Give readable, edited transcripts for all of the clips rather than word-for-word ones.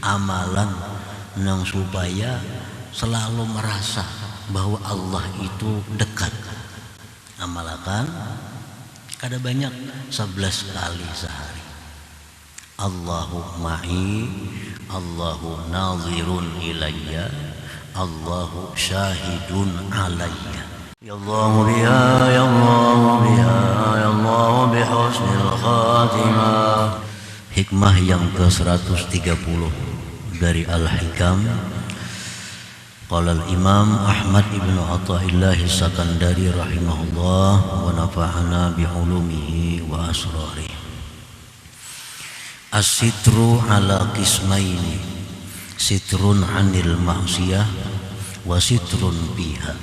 amalan nang supaya selalu merasa bahwa Allah itu dekat. Amalkan kada banyak 11 kali sehari. Allahu ma'i, Allahu nazirun ilayya, Allahu syahidun alayya. Ya Allah biha, ya Allah biha, ya Allah bihusnil khatimah. Hikmah yang ke-130 dari Al-Hikam. Qala al-Imam Ahmad ibn Athaillah Sakandari rahimahullah wa nafa'ana bi'ulumihi wa asrarihi. As-sitru ala qismaini, sitrun 'anil ma'siyah wa sitrun biha.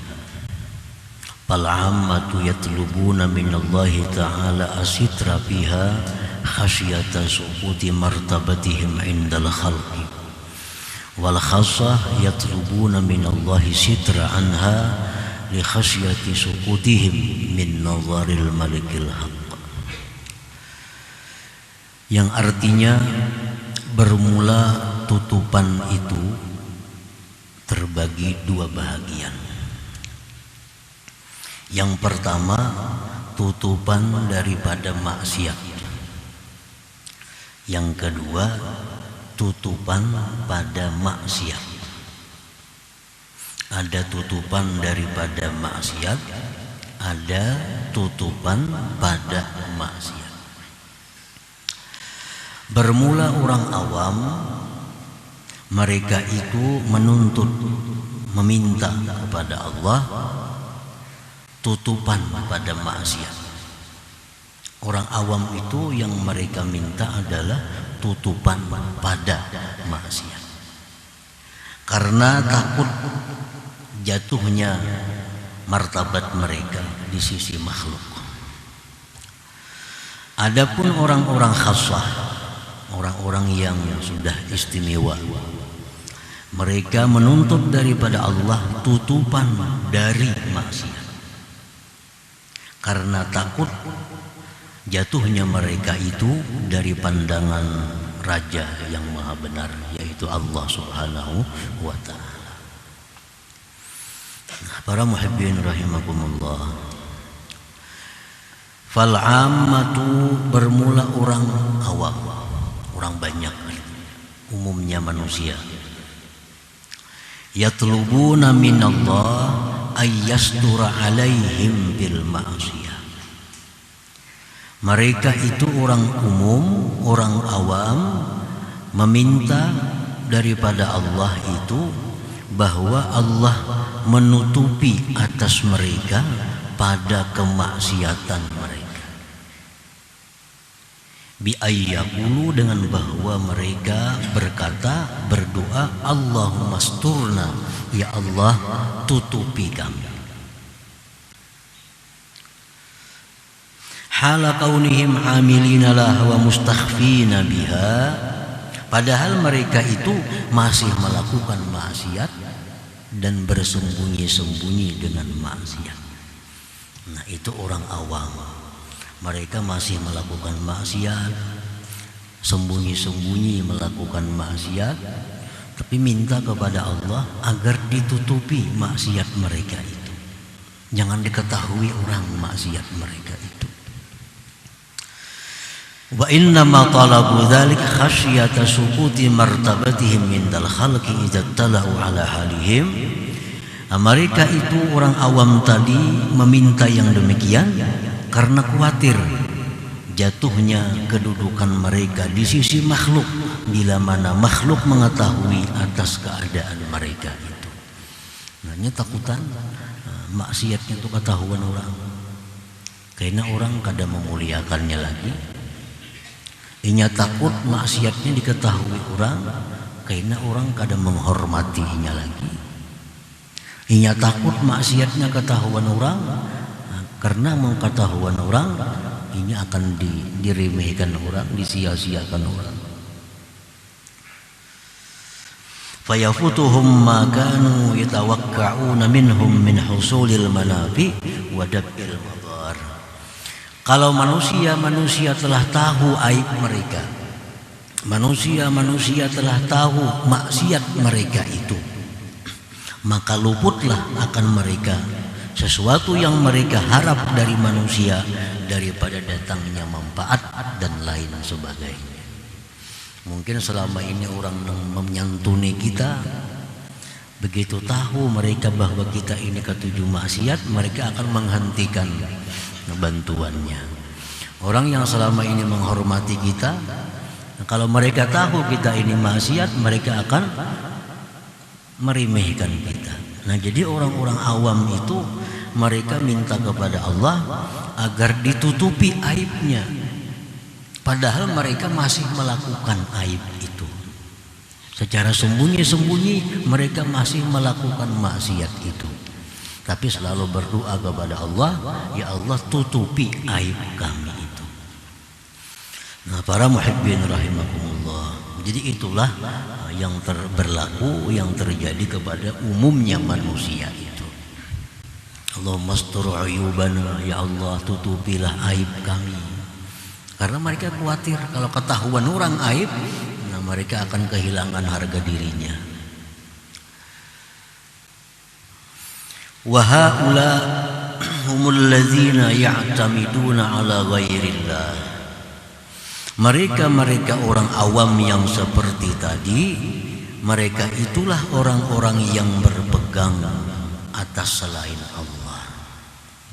Fal 'ammatu yatlubuna minallahi ta'ala as-sitra biha khasyata suquti martabatihim 'indal khalqi, wal khassah yatlubuna minallahi sitra anha li khasyati suqutihim min nazaril malikil haqq. Yang artinya bermula tutupan itu terbagi dua bahagian. Yang pertama tutupan daripada maksiat. Yang kedua tutupan pada maksiat. Ada tutupan daripada maksiat, ada tutupan pada maksiat. Bermula orang awam, mereka itu menuntut, meminta kepada Allah tutupan pada maksiat. Orang awam itu yang mereka minta adalah tutupan pada maksiat, karena takut jatuhnya martabat mereka di sisi makhluk. Adapun orang-orang khassah, orang-orang yang sudah istimewa, mereka menuntut daripada Allah tutupan dari maksiat, karena takut jatuhnya mereka itu dari pandangan Raja yang Maha Benar, yaitu Allah Subhanahu wa Ta'ala. Para muhibbin rahimakumullah, fal ammatu bermula orang awam, orang banyak, umumnya manusia, yatlubuna minallah ayyastura alaihim bil ma'siyah. Mereka itu orang umum, orang awam, meminta daripada Allah itu bahwa Allah menutupi atas mereka pada kemaksiatan mereka. Biayyaqulu, dengan bahwa mereka berkata, berdoa, Allahumma asturna, ya Allah tutupi kami. Hala kaunihim amilina lah wa mustakhfina biha, padahal mereka itu masih melakukan maksiat dan bersembunyi-sembunyi dengan maksiat. Nah, itu orang awam, mereka masih melakukan maksiat, sembunyi-sembunyi melakukan maksiat, tapi minta kepada Allah agar ditutupi maksiat mereka itu, jangan diketahui orang maksiat mereka itu. Wa inna ma talabu dzalika khasyata suquti martabatihim mindal khalqi idza talahu ala halihim. Mereka itu orang awam tadi meminta yang demikian karena khawatir jatuhnya kedudukan mereka di sisi makhluk bila mana makhluk mengetahui atas keadaan mereka itu. Nanya takutan maksiatnya itu ketahuan orang, karena orang kada memuliakannya lagi. Inya takut maksiatnya diketahui orang, karena orang kadang menghormatinya lagi. Inya takut maksiatnya ketahuan orang, karena mengketahuan orang, inya akan diremehkan orang, disia-siakan orang. Fayafutuhum ma kanu yatawakka'una minhum min husulil manafi wa dab'il madar. Kalau manusia telah tahu aib mereka, manusia telah tahu maksiat mereka itu, maka luputlah akan mereka sesuatu yang mereka harap dari manusia daripada datangnya manfaat dan lain sebagainya. Mungkin selama ini orang menyantuni kita, begitu tahu mereka bahwa kita ini ketujuh maksiat, mereka akan menghentikan bantuannya. Orang yang selama ini menghormati kita, kalau mereka tahu kita ini maksiat, mereka akan meremehkan kita. Nah, jadi orang-orang awam itu mereka minta kepada Allah agar ditutupi aibnya, padahal mereka masih melakukan aib itu. Secara sembunyi-sembunyi mereka masih melakukan maksiat itu, tapi selalu berdoa kepada Allah, ya Allah tutupi aib kami itu. Nah, para muhibbin rahimakumullah, jadi itulah yang berlaku, yang terjadi kepada umumnya manusia itu. Allahumma astur uyubana, ya Allah tutupilah aib kami. Karena mereka khawatir kalau ketahuan orang aib, nah mereka akan kehilangan harga dirinya. Wa haula humul ladzina ya'tamiduna ala ghairillah. Mereka orang awam yang seperti tadi, mereka itulah orang-orang yang berpegang atas selain Allah.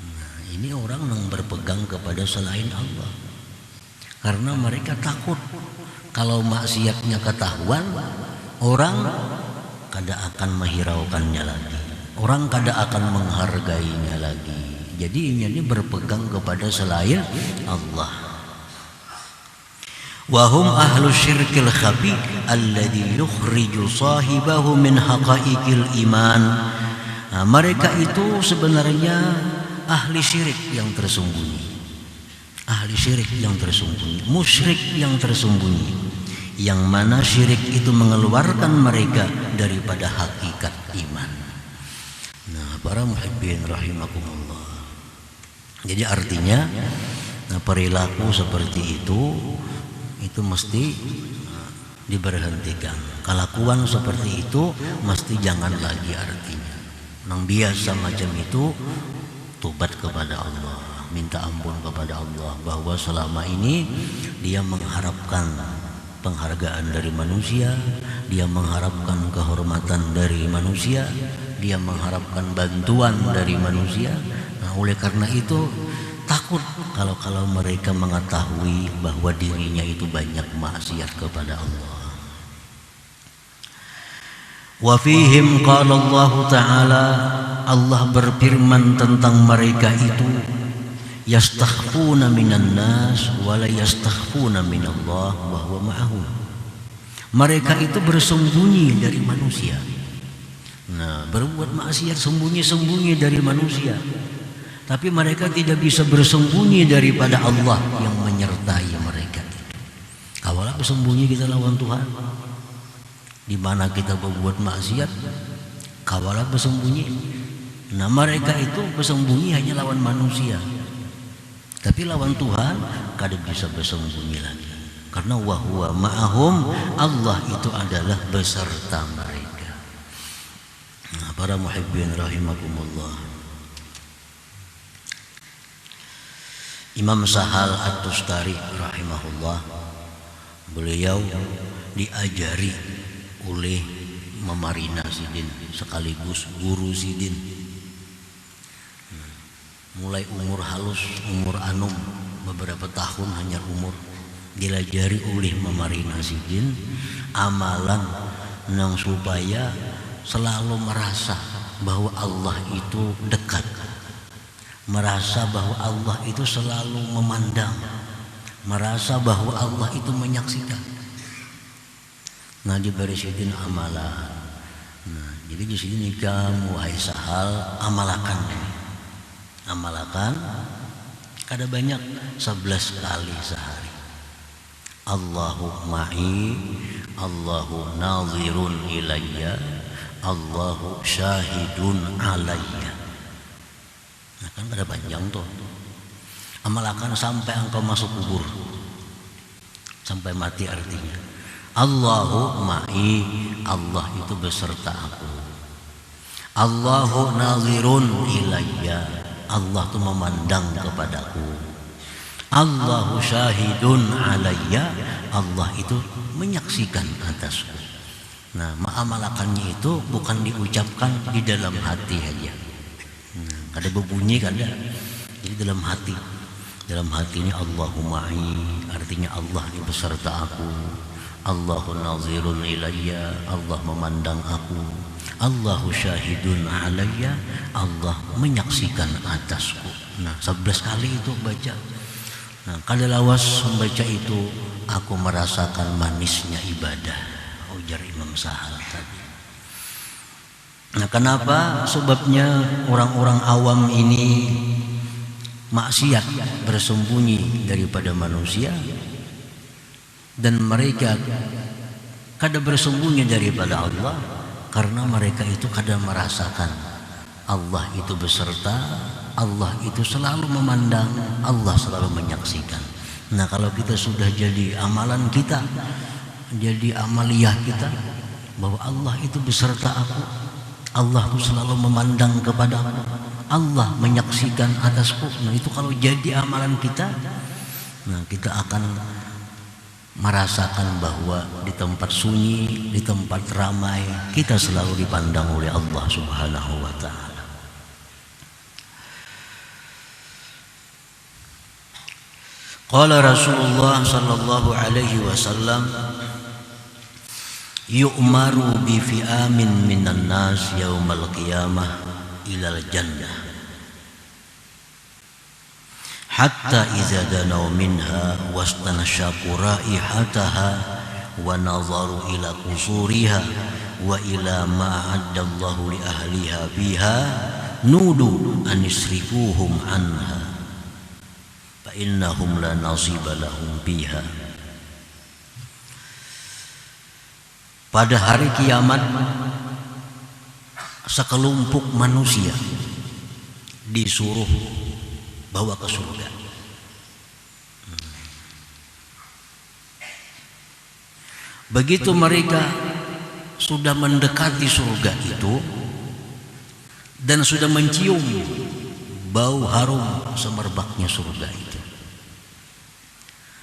Nah, ini orang yang berpegang kepada selain Allah karena mereka takut kalau maksiatnya ketahuan, orang kada akan menghiraukannya lagi, orang kada akan menghargainya lagi. Jadi ini berpegang kepada selain Allah. Wahum ahlu syirkil khafi alladhi yukhriju sahibahu min haqaiqil iman. Nah, mereka itu sebenarnya ahli syirik yang tersembunyi, ahli syirik yang tersembunyi, musyrik yang tersembunyi, yang mana syirik itu mengeluarkan mereka daripada hakikat iman. Nah, para muhibbin rahimakumullah, jadi artinya perilaku seperti itu mesti diberhentikan. Kelakuan seperti itu mesti jangan lagi artinya. Nang biasa macam itu, tobat kepada Allah, minta ampun kepada Allah bahwa selama ini dia mengharapkan penghargaan dari manusia, dia mengharapkan kehormatan dari manusia, dia mengharapkan bantuan dari manusia. Nah, oleh karena itu takut kalau mereka mengetahui bahwa dirinya itu banyak maksiat kepada Allah. Wa fihim qala Allah Ta'ala, Allah berfirman tentang mereka itu, yastakhfuna minan nas wa la yastakhfuna minallah wa huwa ma'ahum. Mereka itu bersembunyi dari manusia. Nah, berbuat maksiat sembunyi-sembunyi dari manusia, tapi mereka tidak bisa bersembunyi daripada Allah yang menyertai mereka. Kawalah bersembunyi kita lawan Tuhan. Di mana kita berbuat maksiat, kawalah bersembunyi. Nah, mereka itu bersembunyi hanya lawan manusia, tapi lawan Tuhan kada bisa bersembunyi lagi. Karena wa huwa ma'ahum, Allah itu adalah beserta mereka. Nah, para muhibbin rahimakumullah, Imam Sahal At-Tustari rahimahullah, beliau diajari oleh Mamarina Sidin sekaligus guru Sidin. Mulai umur halus, umur anum beberapa tahun hanya umur, diajari oleh Mamarina Sidin amalan yang supaya selalu merasa bahwa Allah itu dekat, merasa bahwa Allah itu selalu memandang, merasa bahwa Allah itu menyaksikan. Nah, diberi sidin amalan. Nah, jadi di sini kamu wahai Sahal amalakan, amalakan kada banyak 11 kali sehari. Allahu ma'i, Allahu nazirun ilayya, Allahu syahidun alayya. Nah, kan ada panjang tuh. Amalkan sampai engkau masuk kubur, sampai mati artinya. Allahu ma'i, Allah itu beserta aku. Allahu nazirun ilayya, Allah itu memandang kepadaku. Allahu syahidun alayya, Allah itu menyaksikan atasku. Nah, ma'amalakannya itu bukan diucapkan di dalam hati aja. Ada berbunyi kan ada. Jadi dalam hati. Dalam hati ini Allahu ma'i, artinya Allah ini beserta aku. Allahu nazirun ilayya, Allah memandang aku. Allahu syahidun alayya, Allah menyaksikan atasku. Nah, 11 kali itu baca. Nah, kali lawas membaca itu, aku merasakan manisnya ibadah, ujar Imam Sahal tadi. Nah, kenapa? Sebabnya orang-orang awam ini maksiat, bersembunyi daripada manusia, dan mereka kada bersembunyi daripada Allah, karena mereka itu kada merasakan Allah itu beserta, Allah itu selalu memandang, Allah selalu menyaksikan. Nah, kalau kita sudah jadi amalan kita, jadi amaliyah kita, bahwa Allah itu beserta aku, Allah itu selalu memandang kepada aku, Allah menyaksikan atasku. Nah, itu kalau jadi amalan kita, nah kita akan merasakan bahwa di tempat sunyi, di tempat ramai, kita selalu dipandang oleh Allah Subhanahu wa ta'ala. Qala Rasulullah sallallahu alaihi wasallam, yu'maru bi fi'amin minan nas yaumal qiyamah ilal jannah hatta idza danaw minha wastanashaqu raihataha wa nazaru ila qusuriha wa ila ma addallahu li ahliha biha nudu an yusrifuhum anha fa innahum la nasiba lahum biha. Pada hari kiamat sekelompok manusia disuruh bawa ke surga. Begitu mereka sudah mendekati surga itu dan sudah mencium bau harum semerbaknya surga itu,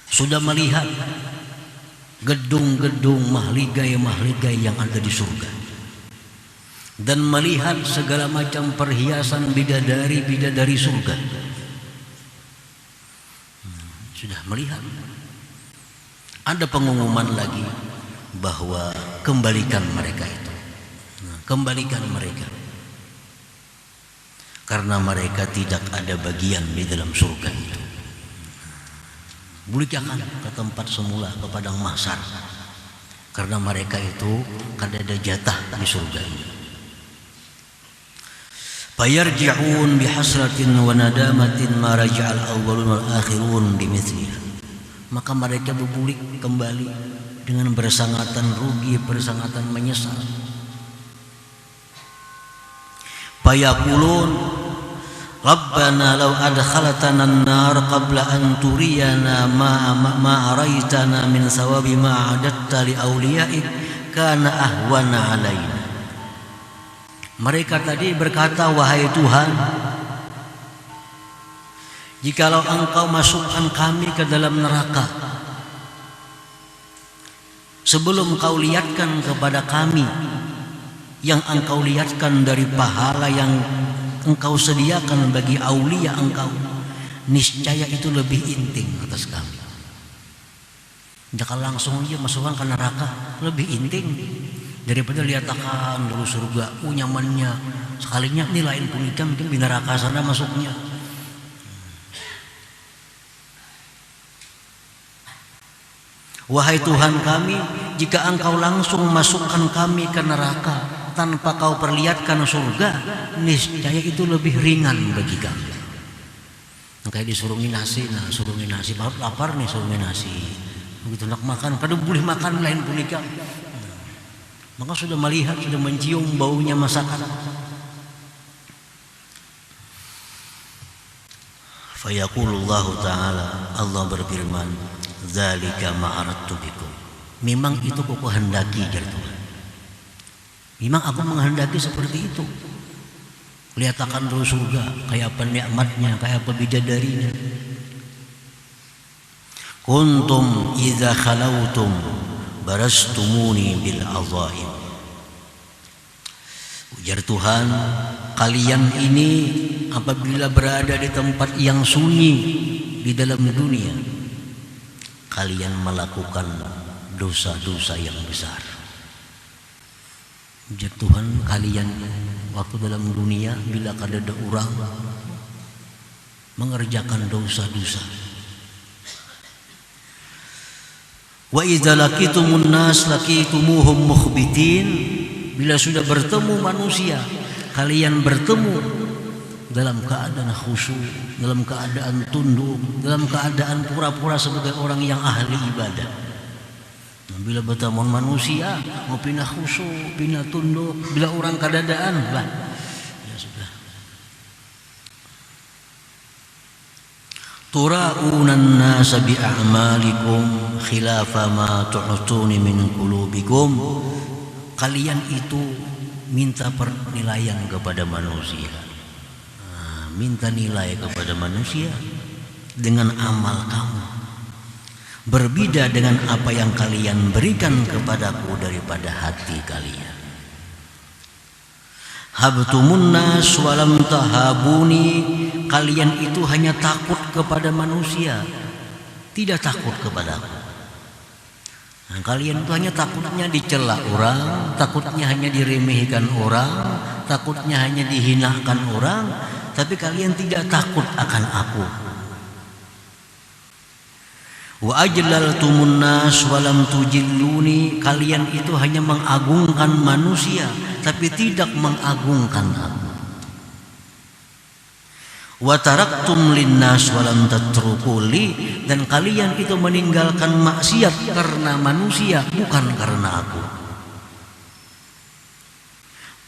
sudah melihat gedung-gedung mahligai-mahligai yang ada di surga, dan melihat segala macam perhiasan bidadari-bidadari surga. Sudah melihat. Ada pengumuman lagi bahwa kembalikan mereka itu. Kembalikan mereka. Karena mereka tidak ada bagian di dalam surga itu. Balikan ke tempat semula, ke padang mahsyar. Karena mereka itu kada ada jatah di surga ini. Fayarji'un bihasratin wa nadamatin ma raja'al awwalun wal akhirun bimithliha. Maka mereka berbulik kembali dengan bersangatan rugi, bersangatan menyesal. Fayaqulun Rabbana law adkhalatana an-nar qabla an turiyana ma araitana min sawabi ma adatta li awliya'ik kana ahwana alaina. Mereka tadi berkata, wahai Tuhan, jikalau Engkau masukkan kami ke dalam neraka sebelum Engkau lihatkan kepada kami yang Engkau lihatkan dari pahala yang Engkau sediakan bagi aulia Engkau, niscaya itu lebih inting atas kami. Jika langsung aja masukkan ke neraka lebih inting daripada lihatkan dulu surga, nyamannya sekalinya ini lain pun ikan mungkin di neraka sana masuknya. Wahai Tuhan kami, jika Engkau langsung masukkan kami ke neraka tanpa Kau perlihatkan surga, niscaya itu lebih ringan bagi kami. Kayak disuruh nasi, suruh nasi, baru lapar nih suruh nasi, begitu nak makan, kadang boleh makan lain pun ikan. Maka sudah melihat, sudah mencium baunya masakan. Fayaqulullahu ta'ala, Allah berfirman, zalika ma aradtu bikum, Memang itu kau kehendaki, jar Tuhan. Memang aku menghendaki seperti itu. Lihatkan dulu surga, kayak apa nikmatnya, kayak apa bidadarinya. Kuntum idza khalautum barastumuni bil azaim. Ujar Tuhan, kalian ini apabila berada di tempat yang sunyi di dalam dunia, kalian melakukan dosa-dosa yang besar. Ujar Tuhan, kalian waktu dalam dunia bila ada orang mengerjakan dosa-dosa, wa idza laqitumun nas laqitumuhum mukhbitin, bila sudah bertemu manusia kalian bertemu dalam keadaan khusyuk, dalam keadaan tunduk, dalam keadaan pura-pura sebagai orang yang ahli ibadah. Bila bertemu manusia mau pindah khusyuk, pindah tunduk, bila orang kadadaan lah ya sudah. Tura'unan nasa bi'a'malikum khilafa ma tu'tuni min qulubikum. Kalian itu minta penilaian kepada manusia, minta nilai kepada manusia dengan amal kamu, berbeda dengan apa yang kalian berikan kepadaku daripada hati kalian. Habtumun nas walam tahabuni, kalian itu hanya takut kepada manusia, tidak takut kepadaku. Nah, kalian itu hanya takutnya dicela orang, takutnya hanya diremehkan orang, takutnya hanya dihinakan orang, tapi kalian tidak takut akan aku. Wa ajlaltumun nas walam tujilluni, kalian itu hanya mengagungkan manusia tapi tidak mengagungkan aku. Wa taraktum linnas walam tatrukuli, dan kalian itu meninggalkan maksiat karena manusia bukan karena aku.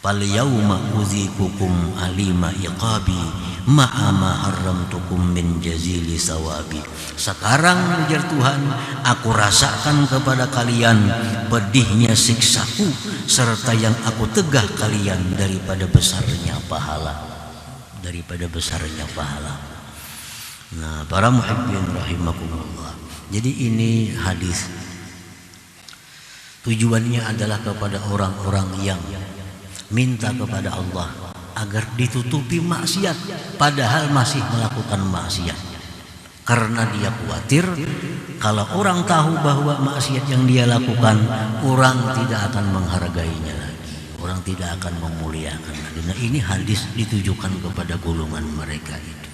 Fal yauma udzikukum alima iqabi ma'a ma haramtukum min jazili sawabi. Sekarang ujar Tuhan, aku rasakan kepada kalian pedihnya siksaku serta yang aku tegah kalian daripada besarnya pahala. Nah, para muhibbin rahimakumullah. Jadi ini hadis tujuannya adalah kepada orang-orang yang minta kepada Allah agar ditutupi maksiat padahal masih melakukan maksiat, karena dia khawatir kalau orang tahu bahwa maksiat yang dia lakukan, orang tidak akan menghargainya lagi, orang tidak akan memuliakan lagi. Nah, ini hadis ditujukan kepada golongan mereka itu.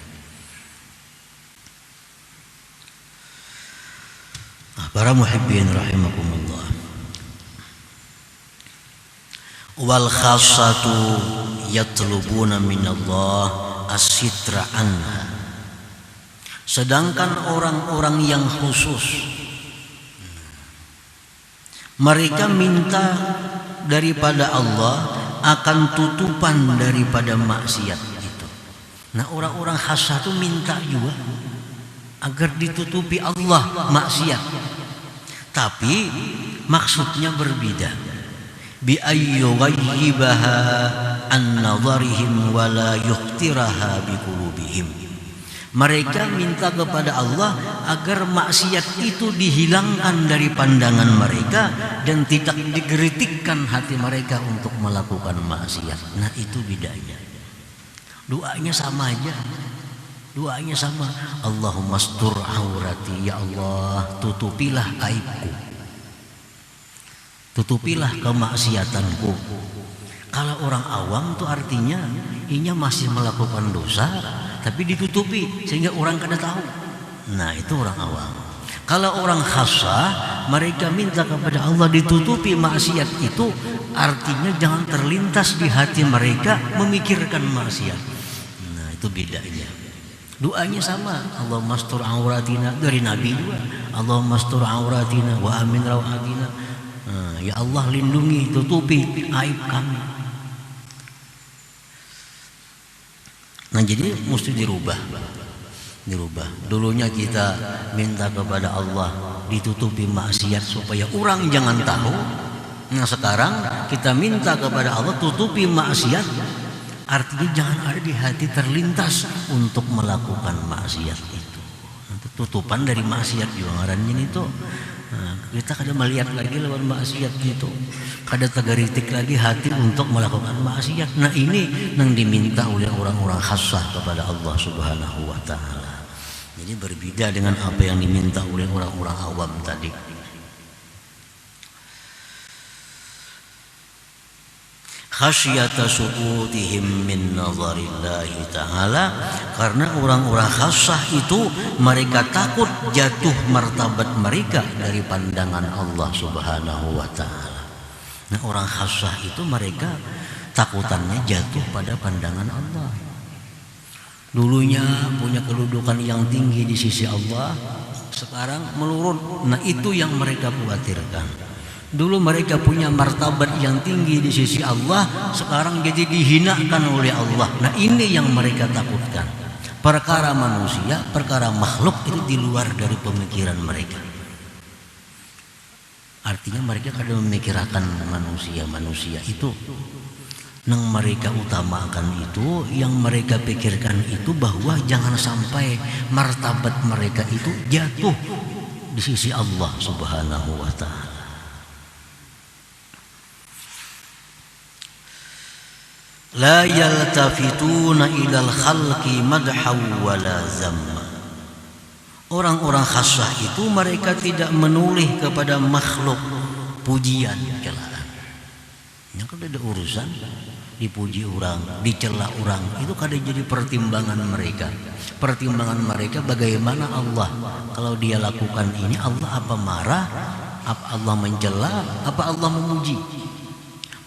Para muhibbin rahimakumullah. Wal khassatu yatlubuna minallah as-sitra anha. Sedangkan orang-orang yang khusus, mereka minta daripada Allah akan tutupan daripada maksiat itu. Nah, orang-orang khassah itu minta juga agar ditutupi Allah maksiat, tapi maksudnya berbeda. Bi ayyughayyibaha an nadharihim wa la yuqtiraha bi qulubihim. Mereka minta kepada Allah agar maksiat itu dihilangkan dari pandangan mereka dan tidak digeritikkan hati mereka untuk melakukan maksiat. Nah, itu bedanya. Doanya sama aja. Doanya sama. Allahumma astur aurati, ya Allah, tutupilah aibku, tutupilah kemaksiatanku. Kalau orang awam itu artinya inya masih melakukan dosa tapi ditutupi sehingga orang kada tahu. Nah, itu orang awam. Kalau orang khassah, mereka minta kepada Allah ditutupi maksiat itu, artinya jangan terlintas di hati mereka memikirkan maksiat. Nah, itu bedanya. Doanya sama. Allahumma astur auratina, dari Nabi juga. Allahumma astur auratina wa amin rawatina. Ya Allah, lindungi, tutupi aib kami. Nah, jadi mesti dirubah. Dulunya kita minta kepada Allah ditutupi maksiat supaya orang jangan tahu. Nah sekarang kita minta kepada Allah tutupi maksiat, artinya jangan ada di hati terlintas untuk melakukan maksiat itu. Tutupan dari maksiat juga ngarannya itu. Nah, kita kada melihat lagi lawan maksiat itu, kada tegaritik lagi hati untuk melakukan maksiat. Nah ini yang diminta oleh orang-orang khassah kepada Allah Subhanahu wa Ta'ala. Jadi berbeda dengan apa yang diminta oleh orang-orang awam tadi. Khasyata su'udihim min nazarillahi ta'ala, karena orang-orang khassah itu mereka takut jatuh martabat mereka dari pandangan Allah Subhanahu wa Ta'ala. Nah orang khassah itu mereka takutannya jatuh pada pandangan Allah. Dulunya punya kedudukan yang tinggi di sisi Allah, sekarang menurun. Nah itu yang mereka khawatirkan. Dulu mereka punya martabat yang tinggi di sisi Allah, sekarang jadi dihinakan oleh Allah. Nah ini yang mereka takutkan. Perkara manusia, perkara makhluk itu di luar dari pemikiran mereka. Artinya mereka kadang memikirkan manusia itu. Yang mereka utamakan itu, yang mereka pikirkan itu bahwa jangan sampai martabat mereka itu jatuh di sisi Allah Subhanahu wa Ta'ala. La yaltafituna ilal khalqi madhaw wala zamma. Orang-orang khassah itu mereka tidak menoleh kepada makhluk pujian celaan. Yang kada ada urusan dipuji orang, dicela orang, itu kada jadi pertimbangan mereka. Pertimbangan mereka bagaimana Allah, kalau dia lakukan ini Allah apa marah, apa Allah mencela, apa Allah memuji.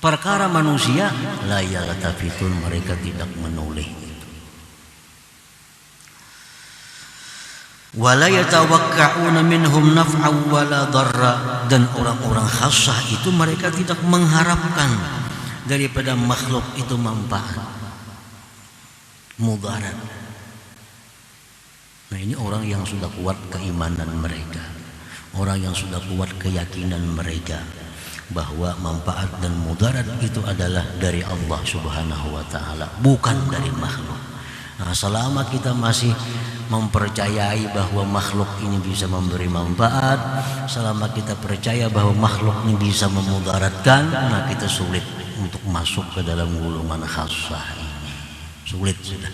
Perkara manusia la yaltafitun, mereka tidak menoleh itu. Wala yatawakka'una minhum naf'an wala darra, dan orang-orang khassah itu mereka tidak mengharapkan daripada makhluk itu manfaat mudarat. Nah ini orang yang sudah kuat keimanan mereka, orang yang sudah kuat keyakinan mereka bahwa manfaat dan mudarat itu adalah dari Allah Subhanahu wa Ta'ala, bukan dari makhluk. Nah, selama kita masih mempercayai bahwa makhluk ini bisa memberi manfaat, selama kita percaya bahwa makhluk ini bisa memudaratkan, nah kita sulit untuk masuk ke dalam golongan khassah ini. Sulit sudah.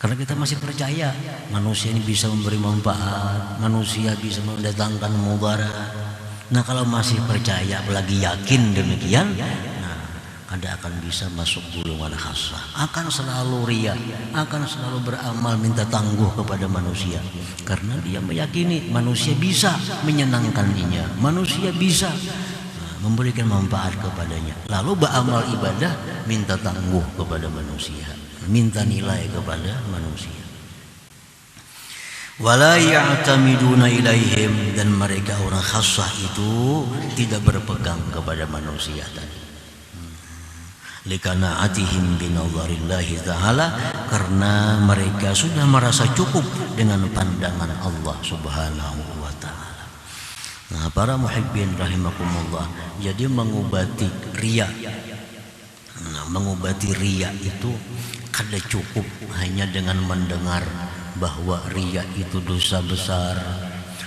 Karena kita masih percaya manusia ini bisa memberi manfaat, manusia bisa mendatangkan mudarat. Nah kalau masih percaya apalagi yakin demikian, nah kada akan bisa masuk golongan khassah. Akan selalu riya, akan selalu beramal minta tangguh kepada manusia, karena dia meyakini manusia bisa menyenangkannya, manusia bisa memberikan manfaat kepadanya. Lalu beramal ibadah minta tangguh kepada manusia, minta nilai kepada manusia. Wala ya'tamiduna ilaihim, dan mereka orang khassah itu tidak berpegang kepada manusia tadi. Likana'atihim binadharillahi ta'ala, karena mereka sudah merasa cukup dengan pandangan Allah Subhanahu wa Ta'ala. Nah para muhibbin rahimakumullah, jadi mengobati riya. Nah mengobati riya itu kada cukup hanya dengan mendengar bahwa riya itu dosa besar,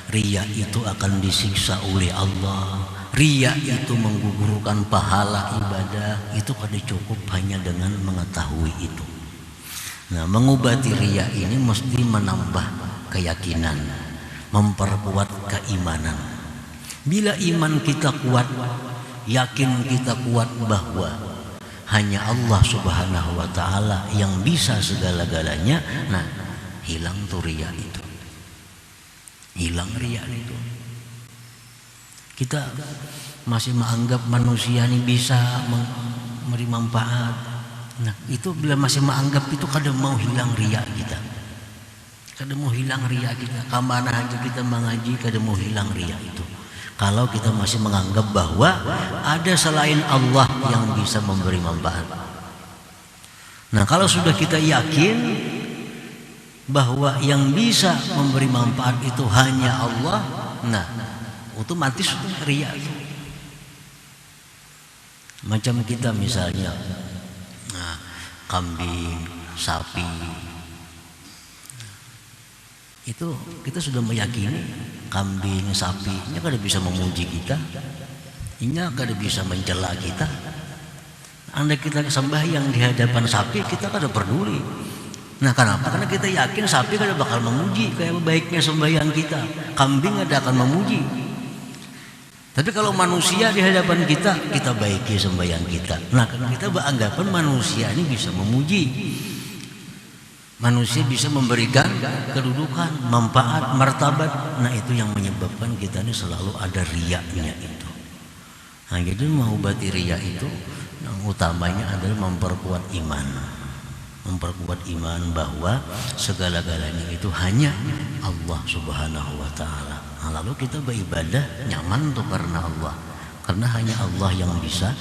riya itu akan disiksa oleh Allah, riya itu menggugurkan pahala ibadah, itu kada cukup hanya dengan mengetahui itu. Nah mengobati riya ini mesti menambah keyakinan, memperkuat keimanan. Bila iman kita kuat, yakin kita kuat bahwa hanya Allah Subhanahu wa Ta'ala yang bisa segala-galanya, nah hilang tuh riya itu, hilang riya itu. Kita masih menganggap manusia ini bisa memberi manfaat. Nah itu bila masih menganggap itu, kadang mau hilang riya kita, kadang mau hilang riya kita. Kemana aja kita mengaji, kadang mau hilang riya itu. Kalau kita masih menganggap bahwa ada selain Allah yang bisa memberi manfaat. Nah kalau sudah kita yakin bahwa yang bisa memberi manfaat itu hanya Allah, Nah, otomatis itu riya. Macam kita misalnya kambing, sapi, itu kita sudah meyakini kambing, sapi ini kada bisa memuji kita, ini kada bisa mencela kita. Andai kita sembahyang di hadapan sapi, kita kada peduli. Nah, kenapa? Karena kita yakin sapi kada bakal memuji kayak baiknya sembahyang kita. Kambing kada akan memuji. Tapi kalau manusia di hadapan kita, kita baiki sembahyang kita. Nah, kita beranggapan manusia ini bisa memuji. Manusia bisa memberikan kedudukan, manfaat, martabat. Nah, itu yang menyebabkan kita ini selalu ada riyanya itu. Nah, jadi mengobati riya itu yang utamanya adalah memperkuat iman. Memperkuat iman bahwa segala-galanya itu hanya Allah Subhanahu wa ta'ala. Nah, lalu kita beribadah nyaman tuh karena Allah. Karena hanya Allah yang bisa